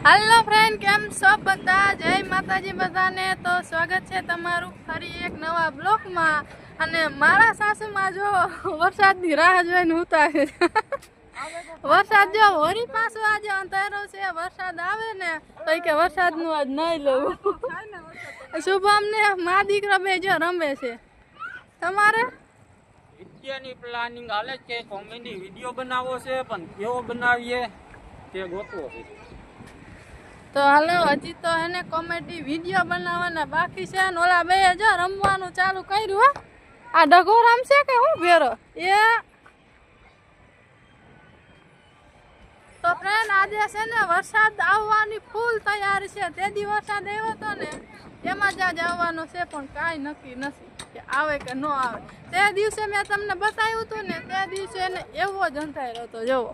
Hello friend केम છો બધા જય માતાજી બધાને તો સ્વાગત છે તમારું ફરી એક નવા બ્લોગમાં અને મારા સાસુમાં જો વરસાદની રાહ જોઈને ઉતારે વરસાદ જો હોરી પાછો આજે અંધારો છે વરસાદ આવે ને તો કે વરસાદનું આજ નહીં લેવું શુભમ ને મા દીકરા બે જો રમે છે તમારે વિદ્યાની પ્લાનિંગ હાલે છે કોમેડી વિડિયો બનાવવો છે પણ કેવો બનાવીએ તે ગોતવો છે તો હાલો હજી તો એને કોમેડી વિડીયો બનાવવાના બાકી છે ને ઓલા બે જો રમવાનું ચાલુ કર્યું હો આ ડગો રમશે કે હું ભેરો એ તો ફ્રેન્ડ આજે છે ને વરસાદ આવવાની ફૂલ તૈયારી છે તે દી વરસાદ આવ્યો હતો ને એમાં જ આજ આવવાનો છે પણ કાંઈ નક્કી નથી કે આવે કે ન આવે તે દિવસે મેં તમને બતાવ્યું હતું ને તે દિવસે એને એવો જ અંધાર્યો હતો જોવો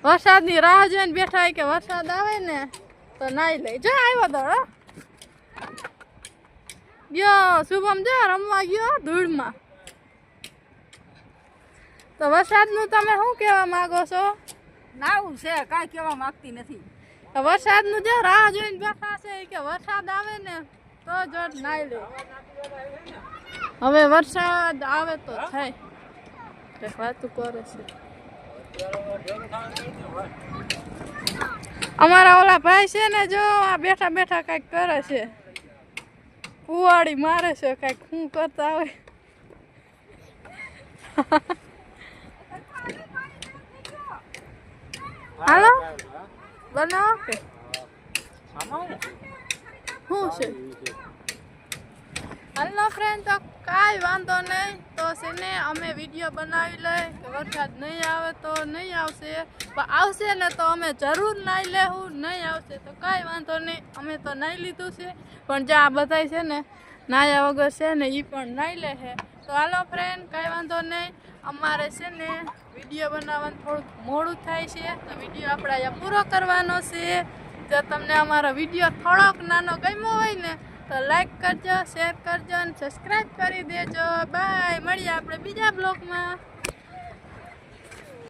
વરસાદની રાહ જોઈને બેઠા હોય કે વરસાદ આવે ને તો નાઈ લે જો આવ્યો તો ગયો શુભમ જો રમવા ગયો ધૂળમાં તો વરસાદનું તમે શું કહેવા માંગો છો નાવું છે કાંઈ કહેવા માંગતી નથી વરસાદનું જો રાહ જોઈને બેઠા છે કે વરસાદ આવે ને તો જો નાઈ લે હવે વરસાદ આવે તો થાય વાતું કરે છે અમારા ઓલા ભાઈ છે ને જો આ બેઠા બેઠા કઈક કરે છે કુવાડી મારે છે કઈક શું કરતા હોય હાલો બનાવો કે શું છે હાલો ફ્રેન્ડ તો કાંઈ વાંધો નહીં તો છે ને અમે વિડીયો બનાવી લઈ કે વરસાદ નહીં આવે તો નહીં આવશે પણ આવશે ને તો અમે જરૂર નાઈ લેવું નહીં આવશે તો કાંઈ વાંધો નહીં અમે તો નાઈ લીધું છે પણ જે આ બધા છે ને નાયા વગર છે ને એ પણ નાઈ લે છે તો હાલો ફ્રેન્ડ કાંઈ વાંધો નહીં અમારે છે ને વિડીયો બનાવવાનું થોડુંક મોડું થાય છે તો વિડીયો આપણે અહીંયા પૂરો કરવાનો છે જો તમને અમારો વિડીયો થોડોક નાનો ગમ્યો હોય ને તો લાઈક કરજો શેર કરજો અને સબસ્ક્રાઈબ કરી દેજો બાય મળીએ આપણે બીજા બ્લોગમાં।